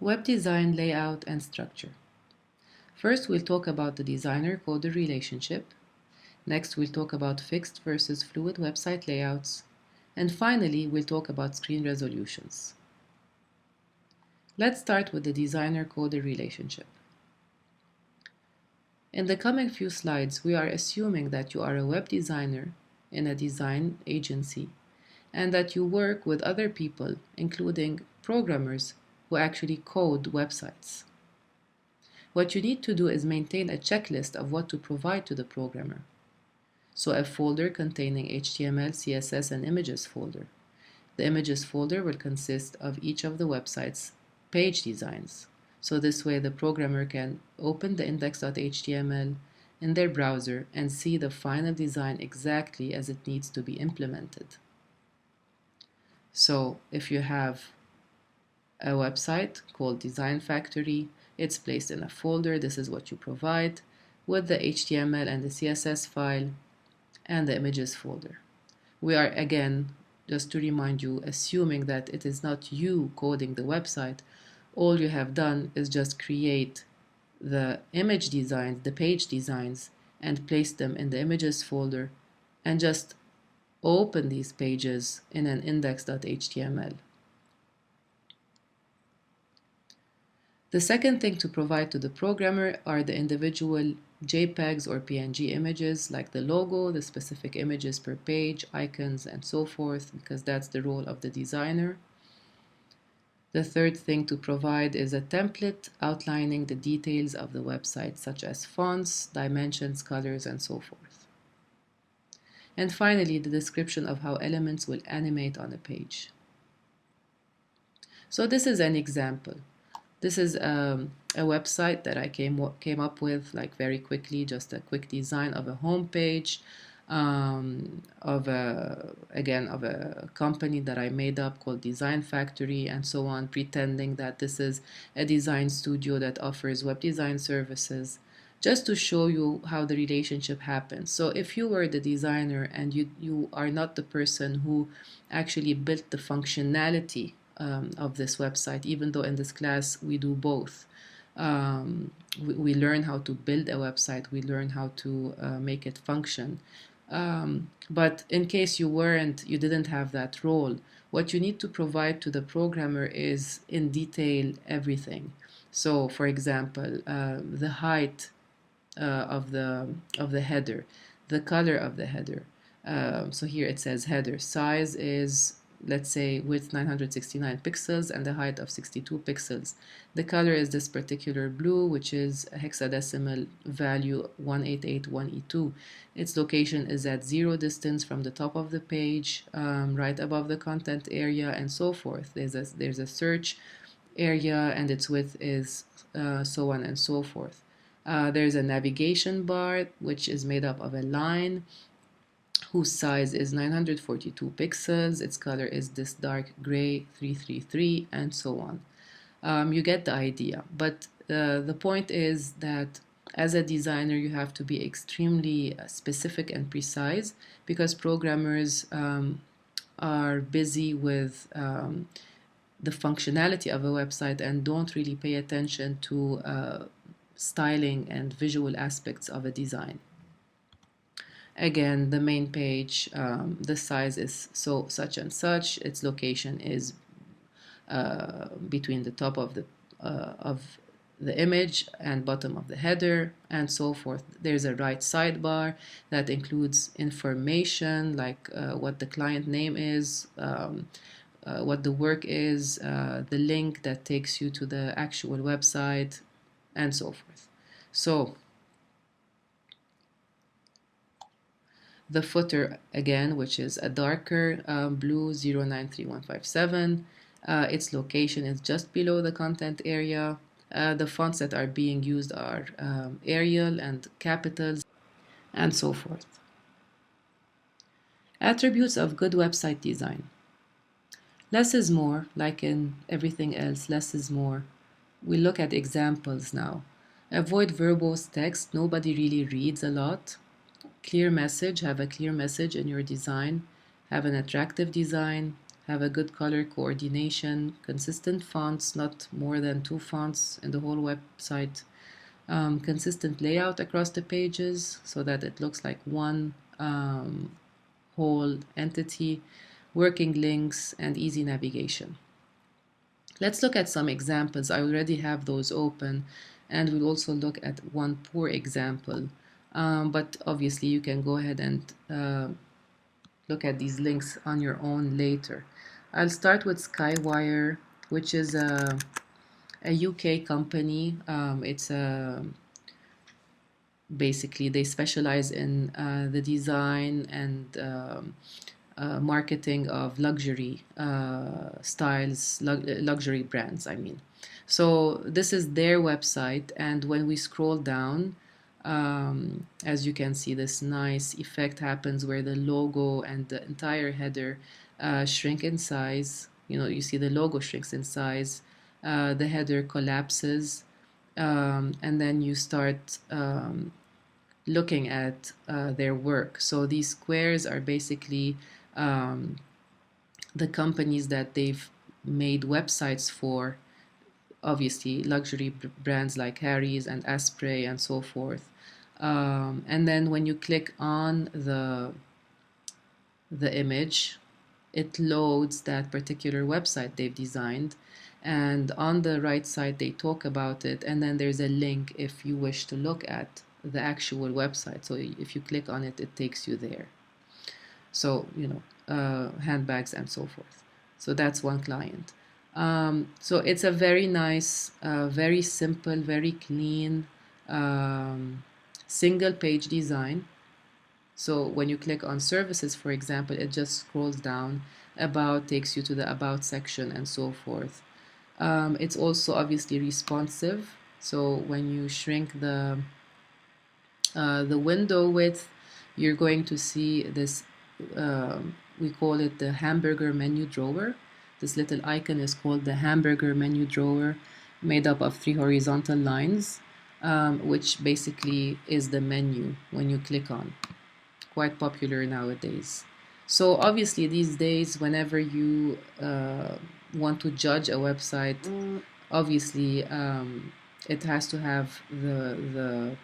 Web design, layout, and structure. First, we'll talk about the designer-coder relationship. Next, we'll talk about fixed versus fluid website layouts. And finally, we'll talk about screen resolutions. Let's start with the designer-coder relationship. In the coming few slides, we are assuming that you are a web designer in a design agency and that you work with other people, including programmers who actually code websites. What you need to do is maintain a checklist of what to provide to the programmer. So a folder containing HTML, CSS, and images folder. The images folder will consist of each of the website's page designs. So this way the programmer can open the index.html in their browser and see the final design exactly as it needs to be implemented. So if you have a website called Design Factory, it's placed in a folder. This is what you provide with the HTML and the CSS file and the images folder. We are, again, just to remind you, assuming that it is not you coding the website. All you have done is just create the image designs, the page designs, and place them in the images folder and just open these pages in an index.html. The second thing to provide to the programmer are the individual JPEGs or PNG images, like the logo, the specific images per page, icons, and so forth, because that's the role of the designer. The third thing to provide is a template outlining the details of the website, such as fonts, dimensions, colors, and so forth. And finally, the description of how elements will animate on a page. So this is an example. This is a website that I came up with like very quickly, just a quick design of a home page of a company that I made up called Design Factory and so on, pretending that this is a design studio that offers web design services, just to show you how the relationship happens. So if you were the designer and you are not the person who actually built the functionality of this website, even though in this class we do both. We learn how to build a website, we learn how to make it function. But in case you didn't have that role, what you need to provide to the programmer is in detail everything. So for example, the height of the header, the color of the header. So here it says header size is, let's say, width 969 pixels and the height of 62 pixels. The color is this particular blue, which is a hexadecimal value 1881E2. Its location is at 0 distance from the top of the page, right above the content area, and so forth. There's a search area, and its width is so on and so forth. There's a navigation bar, which is made up of a line whose size is 942 pixels. Its color is this dark gray 333, and so on. You get the idea. But the point is that as a designer, you have to be extremely specific and precise, because programmers are busy with the functionality of a website and don't really pay attention to styling and visual aspects of a design. Again, the main page, the size is such and such. Its location is between the top of the image and bottom of the header, and so forth. There's a right sidebar that includes information like what the client name is, what the work is, the link that takes you to the actual website, and so forth. So the footer, again, which is a darker blue 093157, its location is just below the content area. The fonts that are being used are Arial and capitals, and so forth. Attributes of good website design. Less is more, like in everything else, less is more. We look at examples now. Avoid verbose text, nobody really reads a lot. Clear message, have a clear message in your design. Have an attractive design. have a good color coordination, consistent fonts, not more than 2 fonts in the whole website, consistent layout across the pages so that it looks like one whole entity, working links, and easy navigation. Let's look at some examples. I already have those open, and we'll also look at one poor example. But obviously you can go ahead and look at these links on your own later. I'll start with Skywire, which is a UK company. It's basically they specialize in the design and marketing of luxury styles, luxury brands, I mean. So this is their website, and when we scroll down, as you can see, this nice effect happens where the logo and the entire header shrink in size. You know, you see the logo shrinks in size, the header collapses, and then you start looking at their work. So these squares are basically the companies that they've made websites for, obviously luxury brands like Harry's and Asprey and so forth. And then when you click on the image, it loads that particular website they've designed, and on the right side they talk about it, and then there's a link if you wish to look at the actual website. So if you click on it, it takes you there. So, you know, handbags and so forth. So that's one client. So it's a very nice, very simple, very clean, single page design. So when you click on services, for example, it just scrolls down, about takes you to the about section and so forth. It's also obviously responsive. So when you shrink the window width, you're going to see this, we call it the hamburger menu drawer. This little icon is called the hamburger menu drawer, made up of 3 horizontal lines, which basically is the menu when you click on. Quite popular nowadays. So obviously these days, whenever you want to judge a website, obviously it has to have the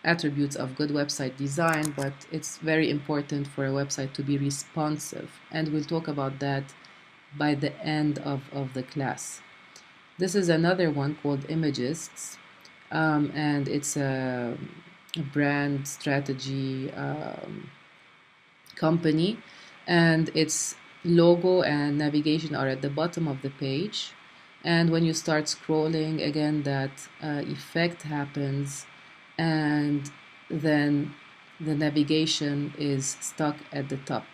attributes of good website design, but it's very important for a website to be responsive, and we'll talk about that by the end of the class. This is another one called Imagists, and it's a brand strategy company, and its logo and navigation are at the bottom of the page, and when you start scrolling again, that effect happens, and then the navigation is stuck at the top.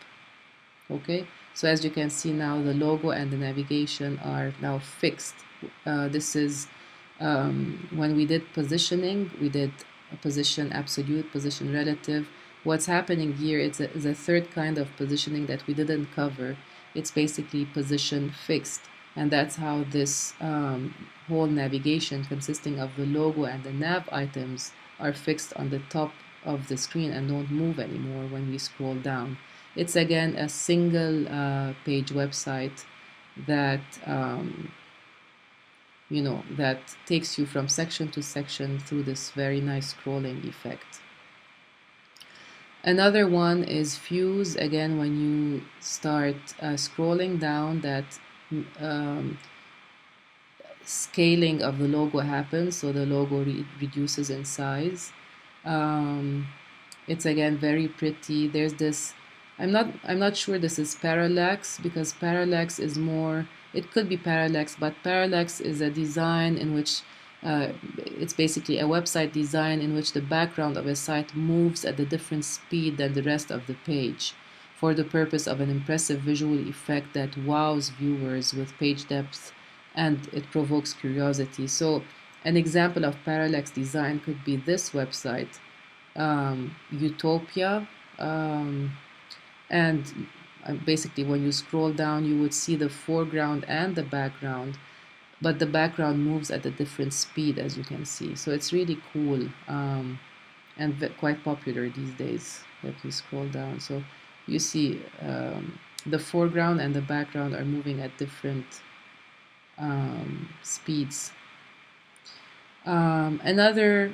Okay, so as you can see now, the logo and the navigation are now fixed. This is when we did positioning, we did a position absolute, position relative. What's happening here is a third kind of positioning that we didn't cover. It's basically position fixed, and that's how this whole navigation consisting of the logo and the nav items are fixed on the top of the screen and don't move anymore when we scroll down. It's again a single page website that you know, that takes you from section to section through this very nice scrolling effect. Another one is Fuse. Again, when you start scrolling down, that scaling of the logo happens, so the logo reduces in size. It's again very pretty. There's this, I'm not sure this is parallax, because parallax is more, it could be parallax, but parallax is a design in which it's basically a website design in which the background of a site moves at a different speed than the rest of the page for the purpose of an impressive visual effect that wows viewers with page depth, and it provokes curiosity. So an example of parallax design could be this website, Utopia, and basically when you scroll down, you would see the foreground and the background, but the background moves at a different speed, as you can see. So it's really cool, and quite popular these days. Let me scroll down. So you see the foreground and the background are moving at different speeds. Another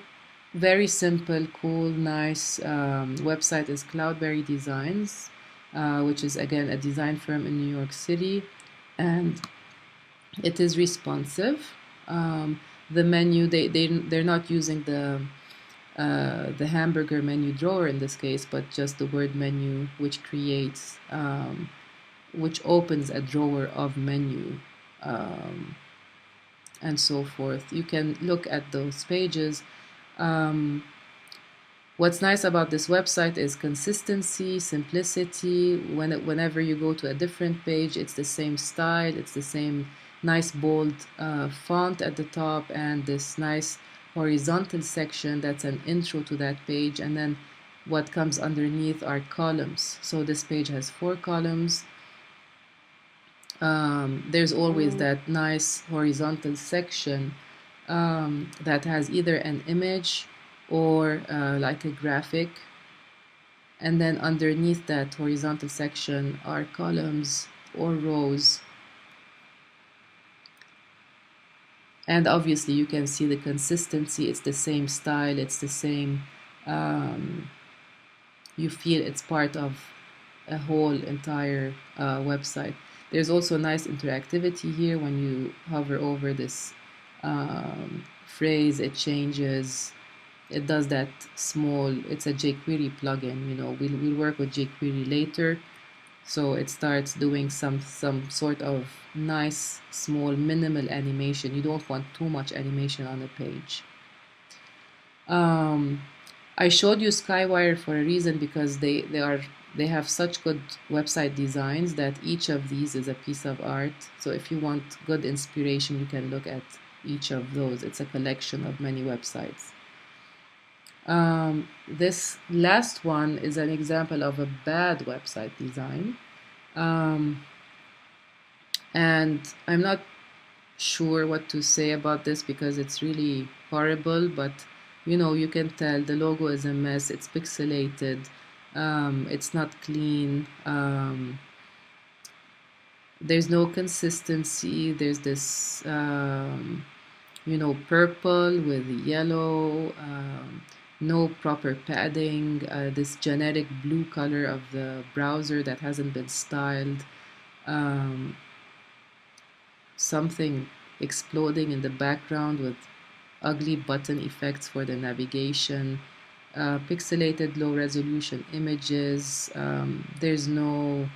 very simple, cool, nice website is Cloudberry Designs, which is again a design firm in New York City, and it is responsive. The menu, they're not using the hamburger menu drawer in this case, but just the word menu, which creates, which opens a drawer of menu, and so forth. You can look at those pages. What's nice about this website is consistency, simplicity. Whenever you go to a different page, it's the same style, it's the same nice bold font at the top, and this nice horizontal section that's an intro to that page, and then what comes underneath are columns. So this page has 4 columns. There's always that nice horizontal section that has either an image or like a graphic, and then underneath that horizontal section are columns or rows, and obviously you can see the consistency. It's the same style, it's the same, you feel it's part of a whole entire website. There's also nice interactivity here. When you hover over this phrase, it changes. It does that small, it's a jQuery plugin, you know, we'll work with jQuery later. So it starts doing some sort of nice, small, minimal animation. You don't want too much animation on the page. I showed you Skywire for a reason, because they have such good website designs that each of these is a piece of art. So if you want good inspiration, you can look at each of those. It's a collection of many websites. This last one is an example of a bad website design. And I'm not sure what to say about this because it's really horrible, but you know, you can tell the logo is a mess, it's pixelated, it's not clean, there's no consistency, there's this you know, purple with yellow, no proper padding, this generic blue color of the browser that hasn't been styled, something exploding in the background with ugly button effects for the navigation, pixelated low resolution images, there's no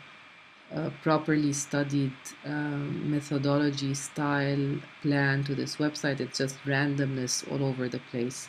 properly studied methodology, style, plan to this website. It's just randomness all over the place.